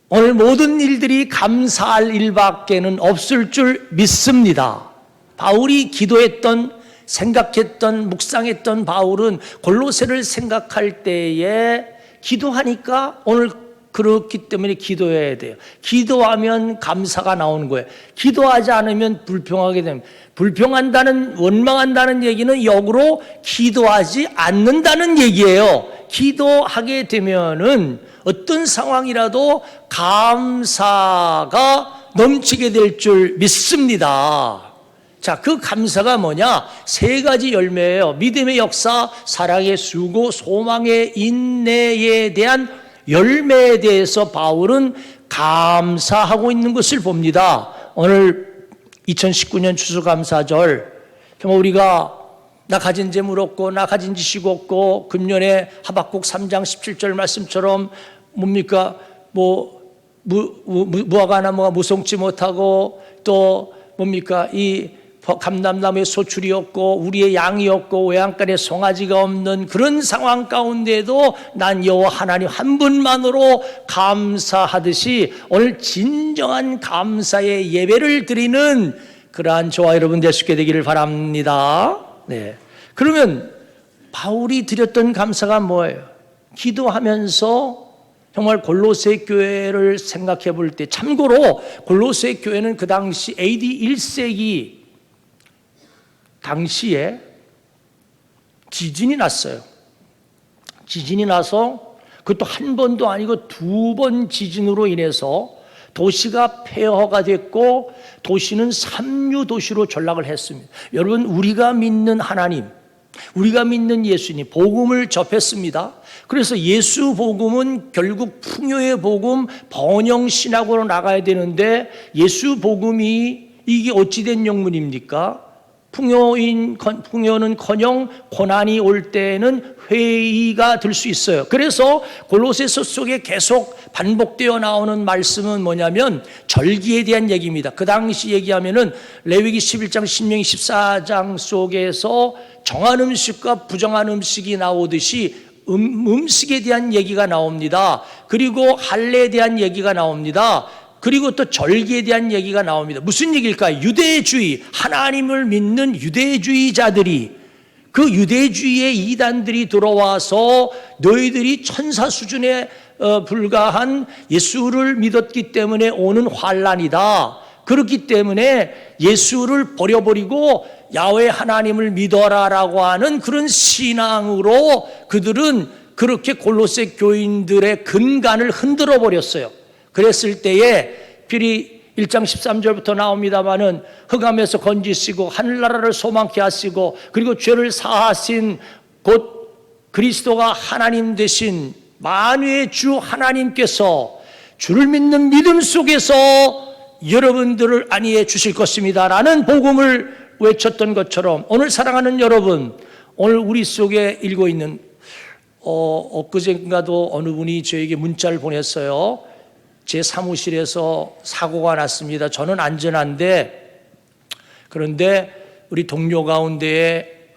오늘 모든 일들이 감사할 일밖에는 없을 줄 믿습니다. 바울이 기도했던, 생각했던, 묵상했던 바울은 골로새를 생각할 때에 기도하니까 오늘 그렇기 때문에 기도해야 돼요. 기도하면 감사가 나오는 거예요. 기도하지 않으면 불평하게 됩니다. 불평한다는, 원망한다는 얘기는 역으로 기도하지 않는다는 얘기예요. 기도하게 되면은 어떤 상황이라도 감사가 넘치게 될 줄 믿습니다. 자, 그 감사가 뭐냐? 세 가지 열매예요. 믿음의 역사, 사랑의 수고, 소망의 인내에 대한 열매에 대해서 바울은 감사하고 있는 것을 봅니다. 오늘 2019년 추수감사절, 정말 우리가 나 가진 재물 없고 나 가진 지식 없고, 금년에 하박국 3장 17절 말씀처럼 뭡니까? 무화과 나무가 무성치 못하고, 또 뭡니까? 이 감람나무에 소출이 없고 우리의 양이 없고 외양간에 송아지가 없는 그런 상황 가운데도 난 여호와 하나님 한 분만으로 감사하듯이 오늘 진정한 감사의 예배를 드리는 그러한 저와 여러분 될 수 있게 되기를 바랍니다. 네. 그러면 바울이 드렸던 감사가 뭐예요? 기도하면서 정말 골로새 교회를 생각해 볼 때, 참고로 골로새 교회는 그 당시 AD 1세기 당시에 지진이 났어요. 지진이 나서 그것도 한 번도 아니고 두 번 지진으로 인해서 도시가 폐허가 됐고 도시는 삼류도시로 전락을 했습니다. 여러분, 우리가 믿는 하나님, 우리가 믿는 예수님 복음을 접했습니다. 그래서 예수 복음은 결국 풍요의 복음, 번영신학으로 나가야 되는데 예수 복음이 이게 어찌된 영문입니까? 풍요는커녕 고난이 올 때는 회의가 될 수 있어요. 그래서 골로새서 속에 계속 반복되어 나오는 말씀은 뭐냐면 절기에 대한 얘기입니다. 그 당시 얘기하면은 레위기 11장, 신명기 14장 속에서 정한 음식과 부정한 음식이 나오듯이 음식에 대한 얘기가 나옵니다. 그리고 할례에 대한 얘기가 나옵니다. 그리고 또 절기에 대한 얘기가 나옵니다. 무슨 얘기일까요? 유대주의, 하나님을 믿는 유대주의자들이, 그 유대주의의 이단들이 들어와서 너희들이 천사 수준에 불과한 예수를 믿었기 때문에 오는 환난이다. 그렇기 때문에 예수를 버려버리고 야훼 하나님을 믿어라라고 하는 그런 신앙으로 그들은 그렇게 골로새 교인들의 근간을 흔들어 버렸어요. 그랬을 때에 필히 1장 13절부터 나옵니다마는 흑암에서 건지시고 하늘나라를 소망케 하시고 그리고 죄를 사하신 곧 그리스도가 하나님 되신 만유의 주 하나님께서 주를 믿는 믿음 속에서 여러분들을 안위해 주실 것입니다 라는 복음을 외쳤던 것처럼, 오늘 사랑하는 여러분, 오늘 우리 속에 읽고 있는 엊그제인가도 어느 분이 저에게 문자를 보냈어요. 제 사무실에서 사고가 났습니다. 저는 안전한데, 그런데 우리 동료 가운데에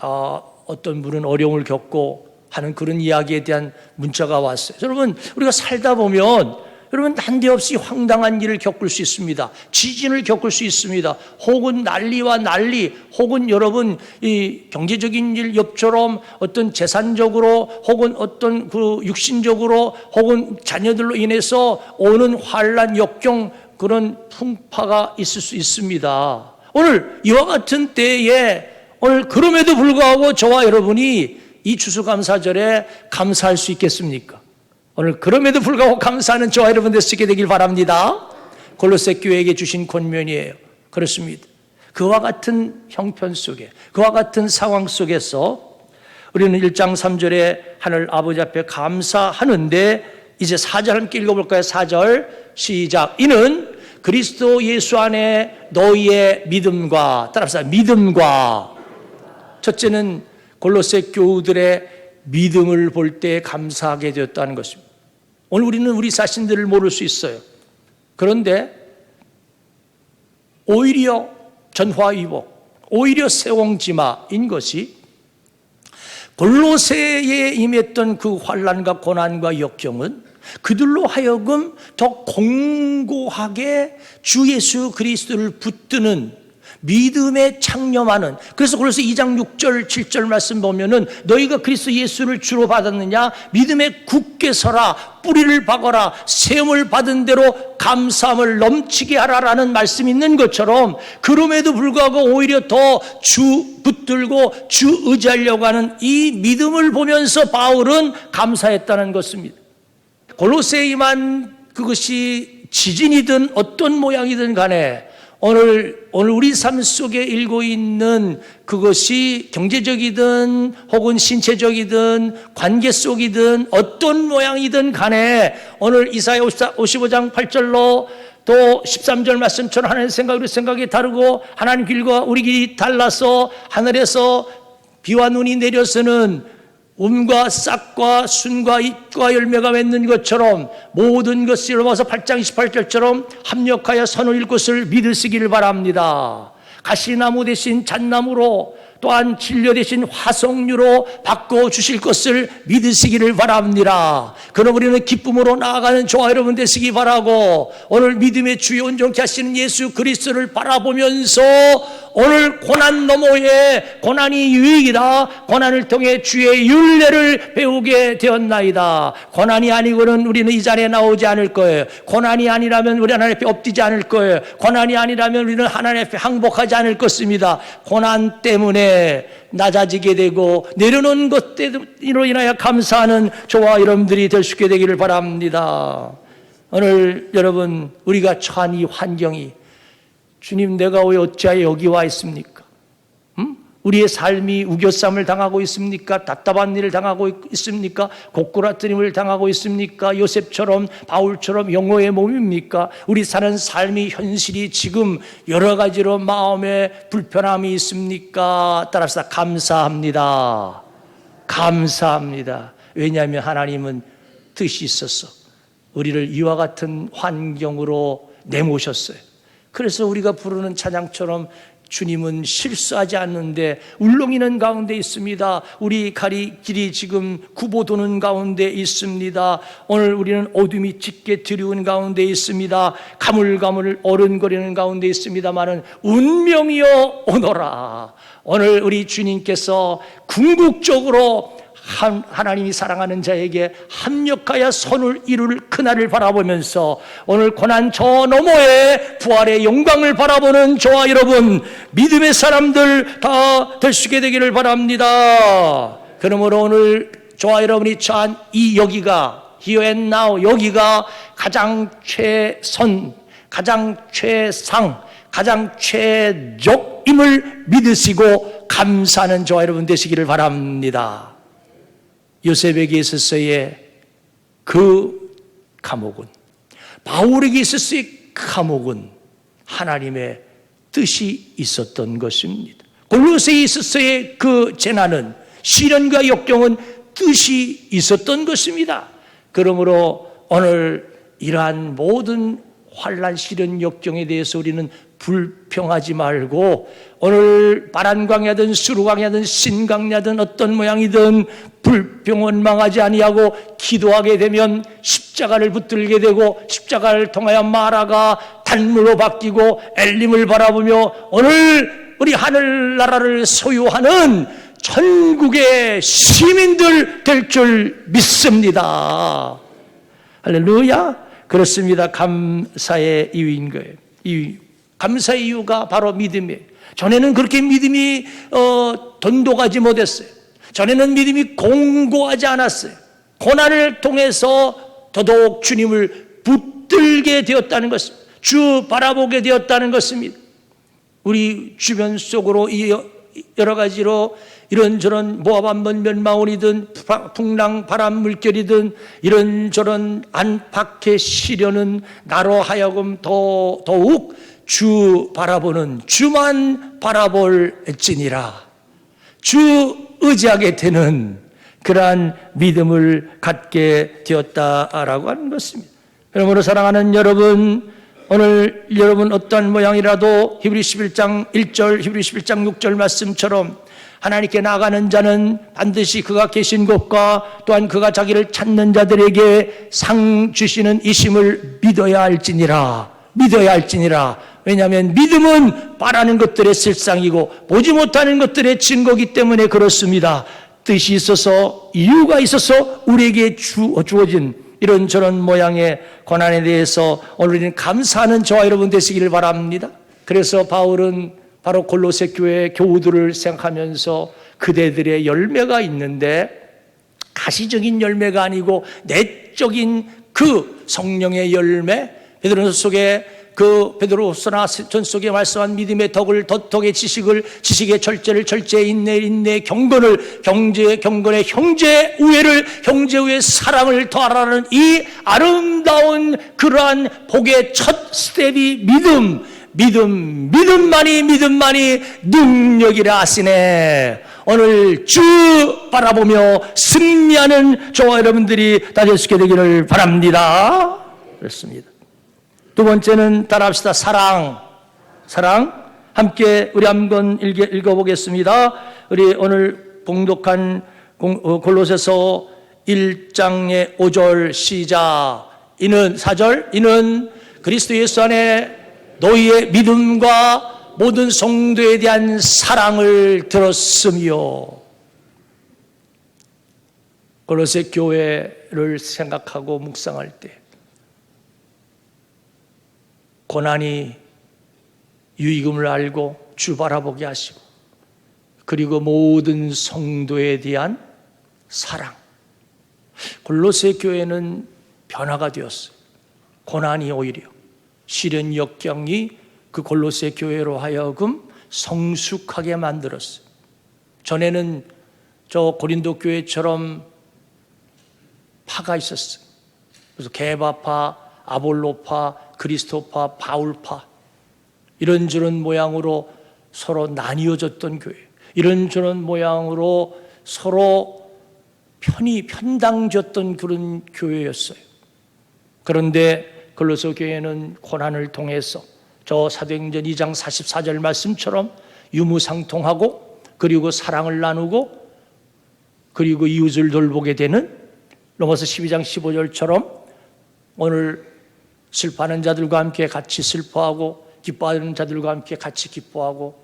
어떤 분은 어려움을 겪고 하는 그런 이야기에 대한 문자가 왔어요. 여러분, 우리가 살다 보면 여러분 난데없이 황당한 일을 겪을 수 있습니다. 지진을 겪을 수 있습니다. 혹은 난리와 난리, 혹은 여러분 이 경제적인 일 옆처럼 어떤 재산적으로 혹은 어떤 그 육신적으로 혹은 자녀들로 인해서 오는 환난, 역경, 그런 풍파가 있을 수 있습니다. 오늘 이와 같은 때에 오늘 그럼에도 불구하고 저와 여러분이 이 추수감사절에 감사할 수 있겠습니까? 오늘 그럼에도 불구하고 감사하는 저와 여러분 될 수 있게 되길 바랍니다. 골로새 교회에게 주신 권면이에요. 그렇습니다. 그와 같은 형편 속에, 그와 같은 상황 속에서 우리는 1장 3절에 하늘 아버지 앞에 감사하는데, 이제 4절 함께 읽어볼까요? 4절 시작. 이는 그리스도 예수 안에 너희의 믿음과, 따라서 믿음과, 첫째는 골로새 교우들의 믿음을 볼 때 감사하게 되었다는 것입니다. 오늘 우리는 우리 자신들을 모를 수 있어요. 그런데 오히려 전화위복, 오히려 세옹지마인 것이 골로새에 임했던 그 환난과 고난과 역경은 그들로 하여금 더 공고하게 주 예수 그리스도를 붙드는 믿음에 창념하는, 그래서 골로새 2장 6절 7절 말씀 보면은 너희가 그리스도 예수를 주로 받았느냐 믿음에 굳게 서라, 뿌리를 박아라, 세움을 받은 대로 감사함을 넘치게 하라라는 말씀이 있는 것처럼, 그럼에도 불구하고 오히려 더 주 붙들고 주 의지하려고 하는 이 믿음을 보면서 바울은 감사했다는 것입니다. 골로새에만 그것이 지진이든 어떤 모양이든 간에 오늘 우리 삶 속에 일고 있는 그것이 경제적이든 혹은 신체적이든 관계 속이든 어떤 모양이든 간에 오늘 이사야 55장 8절로 또 13절 말씀처럼 하나님의 생각 우리 생각이 다르고 하나님 길과 우리 길이 달라서 하늘에서 비와 눈이 내려서는 움과 싹과 순과 잎과 열매가 맺는 것처럼 모든 것이 로마서 8장 28절처럼 합력하여 선을 이룰 것을 믿으시기를 바랍니다. 가시나무 대신 잣나무로 또한 진료 대신 화석류로 바꿔주실 것을 믿으시기를 바랍니다. 그럼 우리는 기쁨으로 나아가는 저와 여러분 되시기 바라고, 오늘 믿음의 주요 온전케 하시는 예수 그리스도를 바라보면서 오늘 고난 너머에 고난이 유익이다, 고난을 통해 주의 율례를 배우게 되었나이다. 고난이 아니고는 우리는 이 자리에 나오지 않을 거예요. 고난이 아니라면 우리 하나님 앞에 엎드지 않을 거예요. 고난이 아니라면 우리는 하나님 앞에 항복하지 않을 것입니다. 고난 때문에 낮아지게 되고 내려놓은 것으로 인하여 감사하는 저와 여러분들이 될 수 있게 되기를 바랍니다. 오늘 여러분, 우리가 처한 이 환경이, 주님 내가 왜 어찌하여 여기 와 있습니까? 우리의 삶이 우겨쌈을 당하고 있습니까? 답답한 일을 당하고 있습니까? 고꾸라뜨림을 당하고 있습니까? 요셉처럼 바울처럼 영혼의 몸입니까? 우리 사는 삶이 현실이 지금 여러 가지로 마음에 불편함이 있습니까? 따라서 감사합니다. 감사합니다. 왜냐하면 하나님은 뜻이 있어서 우리를 이와 같은 환경으로 내모셨어요. 그래서 우리가 부르는 찬양처럼 주님은 실수하지 않는데 울렁이는 가운데 있습니다. 우리 길이 지금 구보 도는 가운데 있습니다. 오늘 우리는 어둠이 짙게 드리운 가운데 있습니다. 가물가물 어른거리는 가운데 있습니다마는 운명이여 오너라. 오늘 우리 주님께서 궁극적으로 하나님이 사랑하는 자에게 합력하여 선을 이룰 그날을 바라보면서 오늘 고난 저 너머에 부활의 영광을 바라보는 저와 여러분, 믿음의 사람들 다 될 수 있게 되기를 바랍니다. 그러므로 오늘 저와 여러분이 처한 이 여기가, here and now, 여기가 가장 최선, 가장 최상, 가장 최적임을 믿으시고 감사하는 저와 여러분 되시기를 바랍니다. 요셉에게 있었어의 그 감옥은, 바울에게 있었어의 감옥은 하나님의 뜻이 있었던 것입니다. 골로새에 있었어의 그 재난은, 시련과 역경은 뜻이 있었던 것입니다. 그러므로 오늘 이러한 모든 환난, 시련, 역경에 대해서 우리는 불평하지 말고 오늘 바란광야든 수르광야든 신광야든 어떤 모양이든 불평 원망하지 아니하고 기도하게 되면 십자가를 붙들게 되고 십자가를 통하여 마라가 단물로 바뀌고 엘림을 바라보며 오늘 우리 하늘나라를 소유하는 천국의 시민들 될 줄 믿습니다. 할렐루야. 그렇습니다. 감사의 이유인 거예요. 감사의 이유가 바로 믿음이에요. 전에는 그렇게 믿음이 돈독하지 못했어요. 전에는 믿음이 공고하지 않았어요. 고난을 통해서 더더욱 주님을 붙들게 되었다는 것입니다. 주 바라보게 되었다는 것입니다. 우리 주변 속으로 여러 가지로 이런저런 모압 한번 멸망원이든 풍랑 바람 물결이든 이런저런 안팎의 시련은 나로 하여금 더욱 주 바라보는, 주만 바라볼지니라, 주 의지하게 되는 그러한 믿음을 갖게 되었다라고 하는 것입니다. 그러므로 사랑하는 여러분, 오늘 여러분 어떠한 모양이라도 히브리 11장 1절, 히브리 11장 6절 말씀처럼 하나님께 나가는 자는 반드시 그가 계신 곳과 또한 그가 자기를 찾는 자들에게 상 주시는 이심을 믿어야 할지니라. 믿어야 할지니라. 왜냐하면 믿음은 바라는 것들의 실상이고 보지 못하는 것들의 증거이기 때문에 그렇습니다. 뜻이 있어서 이유가 있어서 우리에게 주어진 이런저런 모양의 고난에 대해서 오늘 우리는 감사하는 저와 여러분 되시기를 바랍니다. 그래서 바울은 바로 골로새 교회 교우들을 생각하면서 그대들의 열매가 있는데 가시적인 열매가 아니고 내적인 그 성령의 열매, 베드로전서 속에 그 베드로후서 전 속에 말씀한 믿음의 덕을 덕의 지식의 절제를 절제, 인내 경건을 경건의 형제 우애를 형제 우애 사랑을 더하라는 이 아름다운 그러한 복의 첫 스텝이 믿음만이 능력이라 하시네. 오늘 주 바라보며 승리하는 저와 여러분들이 다 될 수 있게 되기를 바랍니다. 그렇습니다. 두 번째는 따라합시다. 사랑. 함께 우리 한번 읽어보겠습니다. 우리 오늘 봉독한 골로새서 1장의 5절 시작. 이는 4절. 이는 그리스도 예수 안에 너희의 믿음과 모든 성도에 대한 사랑을 들었으며. 골로새 교회를 생각하고 묵상할 때 고난이 유익음을 알고 주 바라보게 하시고 그리고 모든 성도에 대한 사랑. 골로새 교회는 변화가 되었어요. 고난이 오히려 시련 역경이 그 골로새 교회로 하여금 성숙하게 만들었어요. 전에는 저 고린도 교회처럼 파가 있었어요. 그래서 게바파, 아볼로파, 그리스도파, 바울파 이런저런 모양으로 서로 나뉘어졌던 교회, 이런저런 모양으로 서로 편당졌던 그런 교회였어요. 그런데 골로새 교회는 고난을 통해서 저 사도행전 2장 44절 말씀처럼 유무상통하고 그리고 사랑을 나누고 그리고 이웃을 돌보게 되는 로마서 12장 15절처럼 오늘 슬퍼하는 자들과 함께 같이 슬퍼하고 기뻐하는 자들과 함께 같이 기뻐하고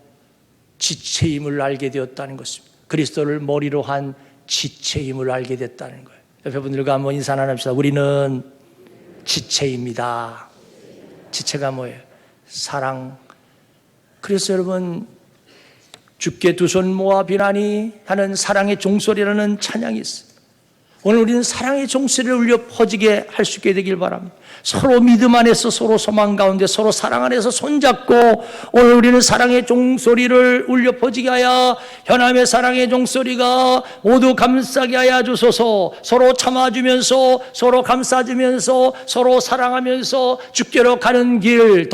지체임을 알게 되었다는 것입니다. 그리스도를 머리로 한 지체임을 알게 됐다는 거예요. 옆에 분들과 한번 인사 나눕시다. 우리는 지체입니다. 지체가 뭐예요? 사랑. 그래서 여러분 주께 두 손 모아 비나니 하는 사랑의 종소리라는 찬양이 있어요. 오늘 우리는 사랑의 종소리를 울려 퍼지게 할 수 있게 되길 바랍니다. 서로 믿음 안에서 서로 소망 가운데 서로 사랑 안에서 손잡고 오늘 우리는 사랑의 종소리를 울려 퍼지게 하여 현암의 사랑의 종소리가 모두 감싸게 하여 주소서. 서로 참아주면서 서로 감싸주면서 서로 사랑하면서 주께로 가는 길.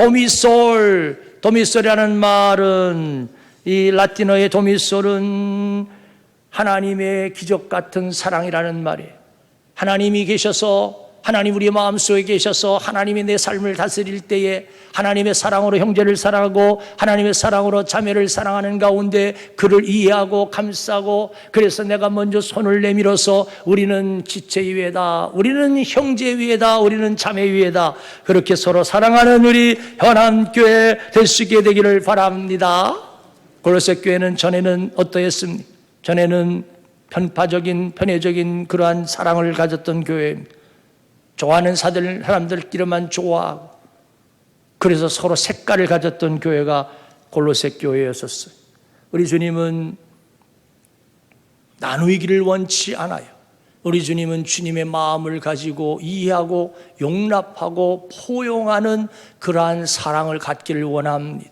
도미솔이라는 말은 이 라틴어의 도미솔은 하나님의 기적 같은 사랑이라는 말이에요. 하나님이 계셔서 하나님 우리 마음속에 계셔서 하나님이 내 삶을 다스릴 때에 하나님의 사랑으로 형제를 사랑하고 하나님의 사랑으로 자매를 사랑하는 가운데 그를 이해하고 감싸고 그래서 내가 먼저 손을 내밀어서 우리는 지체 위에다, 우리는 형제 위에다, 우리는 자매 위에다 그렇게 서로 사랑하는 우리 현암교회 될 수 있게 되기를 바랍니다. 골로새 교회는 전에는 어떠했습니까? 전에는 편애적인 그러한 사랑을 가졌던 교회입니다. 좋아하는 사람들끼리만 좋아하고 그래서 서로 색깔을 가졌던 교회가 골로새 교회였었어요. 우리 주님은 나누기를 원치 않아요. 우리 주님은 주님의 마음을 가지고 이해하고 용납하고 포용하는 그러한 사랑을 갖기를 원합니다.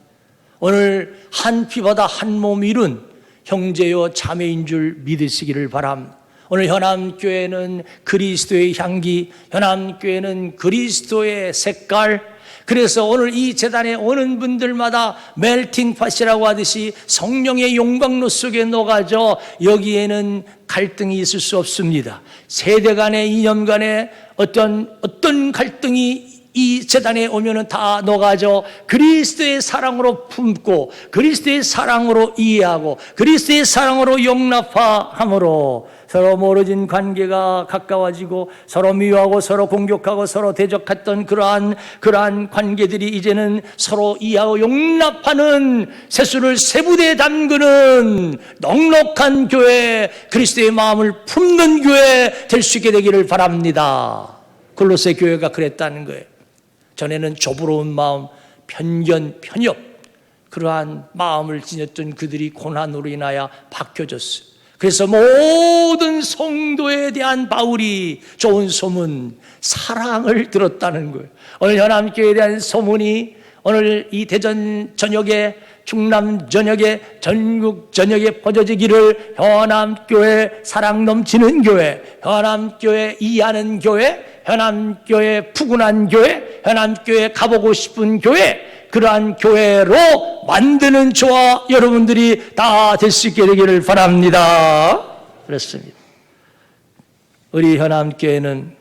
오늘 한 피보다 한 몸 이룬 형제요 자매인 줄 믿으시기를 바랍니다. 오늘 현암교회는 그리스도의 향기, 현암교회는 그리스도의 색깔. 그래서 오늘 이 재단에 오는 분들마다 멜팅팟이라고 하듯이 성령의 용광로 속에 녹아져 여기에는 갈등이 있을 수 없습니다. 세대 간의 이념 간에 어떤 갈등이 이 재단에 오면은 다 녹아져 그리스도의 사랑으로 품고 그리스도의 사랑으로 이해하고 그리스도의 사랑으로 용납함으로 서로 멀어진 관계가 가까워지고 서로 미워하고 서로 공격하고 서로 대적했던 그러한 관계들이 이제는 서로 이해하고 용납하는 세수를 세부대에 담그는 넉넉한 교회, 그리스도의 마음을 품는 교회 될 수 있게 되기를 바랍니다. 골로새 교회가 그랬다는 거예요. 전에는 좁으로운 마음, 편견, 편협, 그러한 마음을 지녔던 그들이 고난으로 인하여 바뀌어졌어요. 그래서 모든 성도에 대한 바울이 좋은 소문, 사랑을 들었다는 거예요. 오늘 현암교회에 대한 소문이 오늘 이 대전 전역에, 충남 전역에, 전국 전역에 퍼져지기를 현암교회 사랑 넘치는 교회, 현암교회 이해하는 교회, 현암교회 푸근한 교회, 현암교회 가보고 싶은 교회, 그러한 교회로 만드는 저와 여러분들이 다 될 수 있게 되기를 바랍니다. 그렇습니다. 우리 현암교회는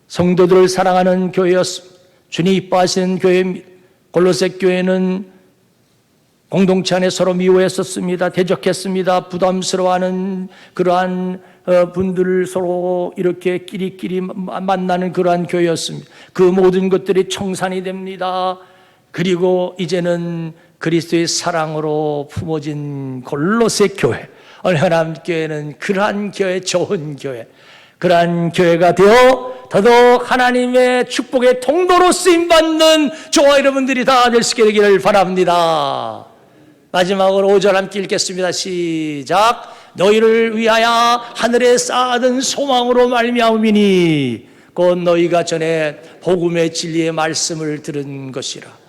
성도들을 사랑하는 교회였습니다. 주님 이뻐하시는 교회입니다. 골로새 교회는 공동체 안에 서로 미워했었습니다. 대적했습니다. 부담스러워하는 그러한 분들을 서로 이렇게 끼리끼리 만나는 그러한 교회였습니다. 그 모든 것들이 청산이 됩니다. 그리고 이제는 그리스도의 사랑으로 품어진 골로새 교회, 오늘 현암교회는 그러한 교회, 좋은 교회, 그러한 교회가 되어 더더욱 하나님의 축복의 통로로 쓰임받는 저와 여러분들이 다 될 수 있게 되기를 바랍니다. 마지막으로 5절 함께 읽겠습니다. 시작. 너희를 위하여 하늘에 쌓아둔 소망으로 말미암으니 곧 너희가 전에 복음의 진리의 말씀을 들은 것이라.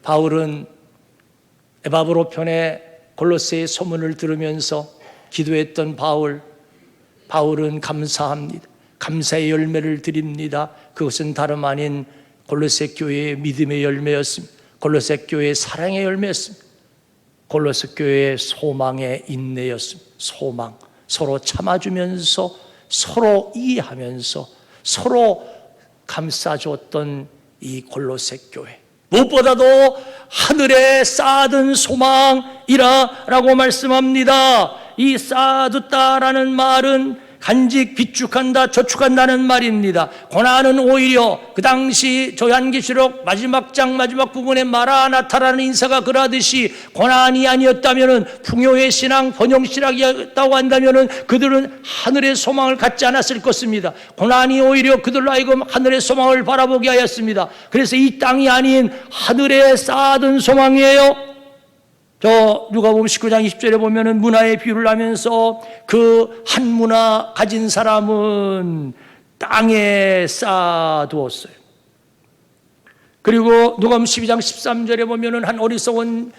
바울은 에바브로 편의 골로새의 소문을 들으면서 기도했던 바울은 감사합니다. 감사의 열매를 드립니다. 그것은 다름 아닌 골로새 교회의 믿음의 열매였습니다. 골로새 교회의 사랑의 열매였습니다. 골로새 교회의 소망의 인내였습니다. 소망, 서로 참아주면서 서로 이해하면서 서로 감싸줬던 이 골로새 교회, 무엇보다도 하늘에 쌓아둔 소망이라고 말씀합니다. 이 쌓아뒀다라는 말은 간직, 비축한다, 저축한다는 말입니다. 고난은 오히려 그 당시 요한계시록 마지막 장 마지막 부분에 마라나타라는 인사가 그러하듯이 고난이 아니었다면, 풍요의 신앙, 번영신앙이었다고 한다면 그들은 하늘의 소망을 갖지 않았을 것입니다. 고난이 오히려 그들로 하여금 하늘의 소망을 바라보게 하였습니다. 그래서 이 땅이 아닌 하늘에 쌓아둔 소망이에요. 누가복음 19장 20절에 보면은 문화의 비유를 하면서 그 한 문화 가진 사람은 땅에 쌓아두었어요. 그리고 누가복음 12장 13절에 보면은 한 어리석은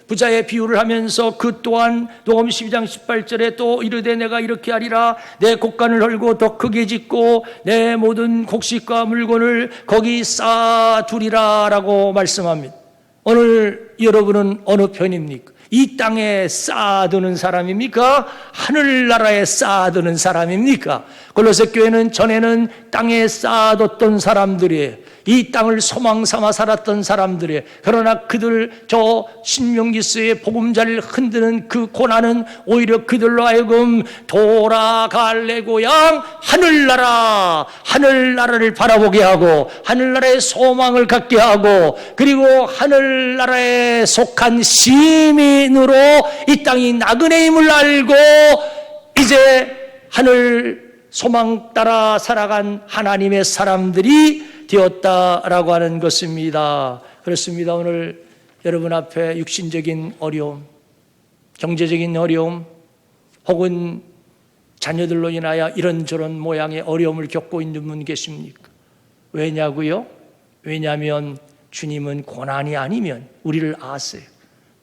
부자의 비유를 하면서 그 또한 누가복음 12장 18절에 또 이르되 내가 이렇게 하리라, 내 곡간을 헐고 더 크게 짓고 내 모든 곡식과 물건을 거기 쌓아두리라 라고 말씀합니다. 오늘 여러분은 어느 편입니까? 이 땅에 쌓아두는 사람입니까? 하늘나라에 쌓아두는 사람입니까? 골로새 교회는 전에는 땅에 쌓아뒀던 사람들이에요. 이 땅을 소망 삼아 살았던 사람들이에요. 그러나 그들 신명기서의 보금자리를 흔드는 그 고난은 오히려 그들로 하여금 돌아갈래 고향 하늘나라를 바라보게 하고 하늘나라의 소망을 갖게 하고, 그리고 하늘나라에 속한 시민으로 이 땅이 나그네임을 알고 이제 하늘 소망 따라 살아간 하나님의 사람들이 되었다라고 하는 것입니다. 그렇습니다. 오늘 여러분 앞에 육신적인 어려움, 경제적인 어려움, 혹은 자녀들로 인하여 이런저런 모양의 어려움을 겪고 있는 분 계십니까? 왜냐고요? 왜냐하면 주님은 고난이 아니면 우리를 아세요.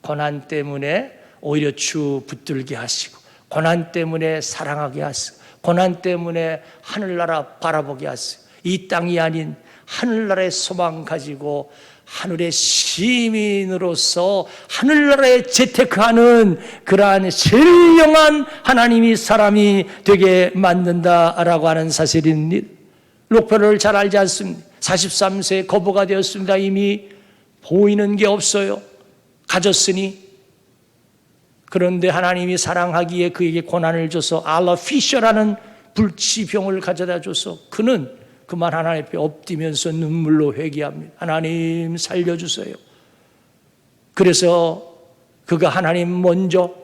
고난 때문에 오히려 주 붙들게 하시고, 고난 때문에 사랑하게 하시고, 고난 때문에 하늘나라 바라보게 하시고, 이 땅이 아닌 하늘나라의 소망 가지고 하늘의 시민으로서 하늘나라에 재테크하는 그러한 신령한 하나님이 사람이 되게 만든다라고 하는 사실입니다. 록펠러를 잘 알지 않습니까? 43세 거부가 되었습니다. 이미 보이는 게 없어요. 가졌으니. 그런데 하나님이 사랑하기에 그에게 고난을 줘서 알로피셔라는 불치병을 가져다 줘서 그는 그만 하나님 앞에 엎드리면서 눈물로 회개합니다. 하나님 살려주세요. 그래서 그가 하나님 먼저,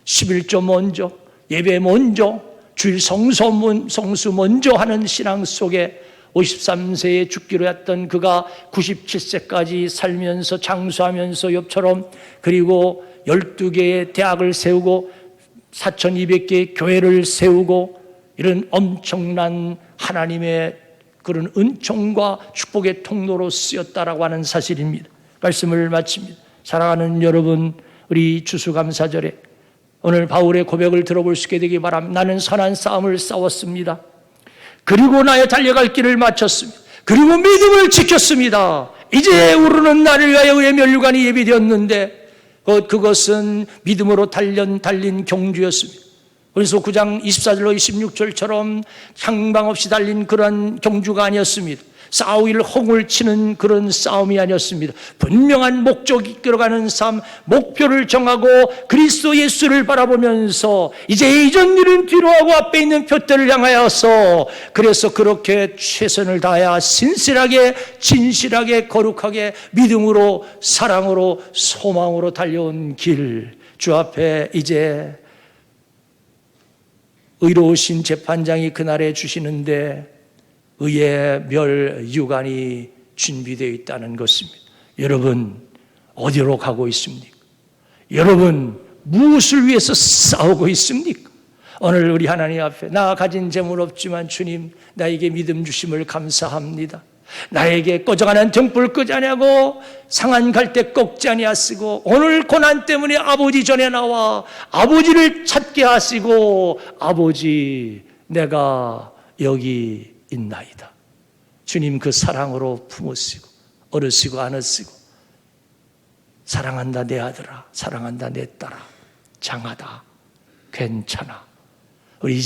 11조 먼저, 예배 먼저, 주일 성수 먼저 하는 신앙 속에 53세에 죽기로 했던 그가 97세까지 살면서 장수하면서 욥처럼, 그리고 12개의 대학을 세우고 4,200개의 교회를 세우고 이런 엄청난 하나님의 그런 은총과 축복의 통로로 쓰였다라고 하는 사실입니다. 말씀을 마칩니다. 사랑하는 여러분, 우리 추수감사절에 오늘 바울의 고백을 들어볼 수 있게 되기 바랍니다. 나는 선한 싸움을 싸웠습니다. 그리고 나의 달려갈 길을 마쳤습니다. 그리고 믿음을 지켰습니다. 이제 우르는 나를 위하여 의의 면류관이 예비되었는데 그것은 믿음으로 달린 경주였습니다. 그래서 9장 24절로 26절처럼 향방 없이 달린 그런 경주가 아니었습니다. 싸우기를 허공을 치는 그런 싸움이 아니었습니다. 분명한 목적이 끌어가는 삶, 목표를 정하고 그리스도 예수를 바라보면서 이제 이전 일은 뒤로 하고 앞에 있는 표대를 향하여서, 그래서 그렇게 최선을 다하여 신실하게, 진실하게, 거룩하게 믿음으로, 사랑으로, 소망으로 달려온 길, 주 앞에 이제 의로우신 재판장이 그날에 주시는데 의의 멸유관이 준비되어 있다는 것입니다. 여러분, 어디로 가고 있습니까? 여러분, 무엇을 위해서 싸우고 있습니까? 오늘 우리 하나님 앞에 나 가진 재물 없지만 주님 나에게 믿음 주심을 감사합니다. 나에게 꺼져가는 등불 끄지 아니하고 상한 갈대 꺾지 아니하시고 오늘 고난 때문에 아버지 전에 나와 아버지를 찾게 하시고 아버지 내가 여기 있나이다. 주님 그 사랑으로 품으시고 어르시고 안으시고 사랑한다 내 아들아, 사랑한다 내 딸아, 장하다, 괜찮아. 우리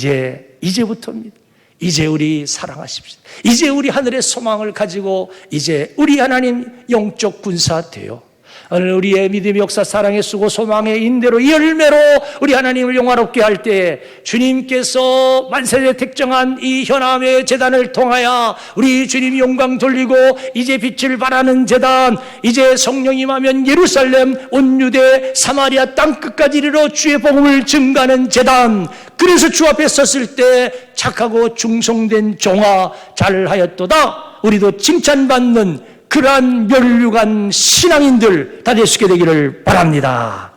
이제부터입니다. 이제 우리 사랑하십시오. 이제 우리 하늘의 소망을 가지고 이제 우리 하나님 영적 군사 되어 오늘 우리의 믿음의 역사, 사랑의 수고, 소망의 인대로 이 열매로 우리 하나님을 영화롭게 할 때 주님께서 만세에 택정한 이 현암의 제단을 통하여 우리 주님 영광 돌리고 이제 빛을 발하는 제단, 이제 성령이 임하면 예루살렘 온 유대 사마리아 땅끝까지 이르러 주의 복음을 증가하는 제단, 그래서 주 앞에 섰을 때 착하고 충성된 종아 잘하였도다 우리도 칭찬받는 그러한 멸류관 신앙인들 다 될 수 있게 되기를 바랍니다.